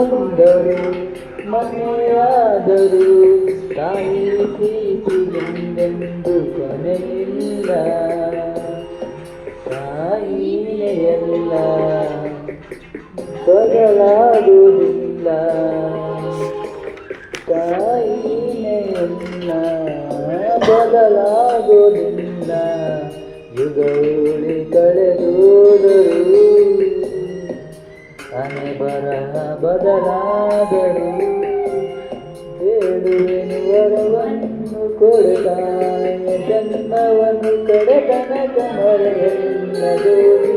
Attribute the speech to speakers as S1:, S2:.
S1: ಬಂದರು ಮನೆಯಾದರು ತಾಯಿ ಪ್ರೀತಿಗೆಂದೆಂದು ಕೊನೆಯಿಲ್ಲ ತಾಯಿನೇ ಎಲ್ಲ ಬದಲಾಗುವುದಿಲ್ಲ ತಾಯಿನೇ ಎಲ್ಲ ಬದಲಾಗುವುದಿಲ್ಲ ಯುಗಳಿ ಕಳೆದೋದರು ಹಣೆ ಬರಹ ಬದಲಾದರು ಬೇಡುವೆನು ವರವನ್ನು ಕೊಡುತ್ತಾನೆ ಜನ್ಮವನ್ನು ಕಡೆತನಕ ಮರೆಯಲ್ಲ ಜೋಡಿ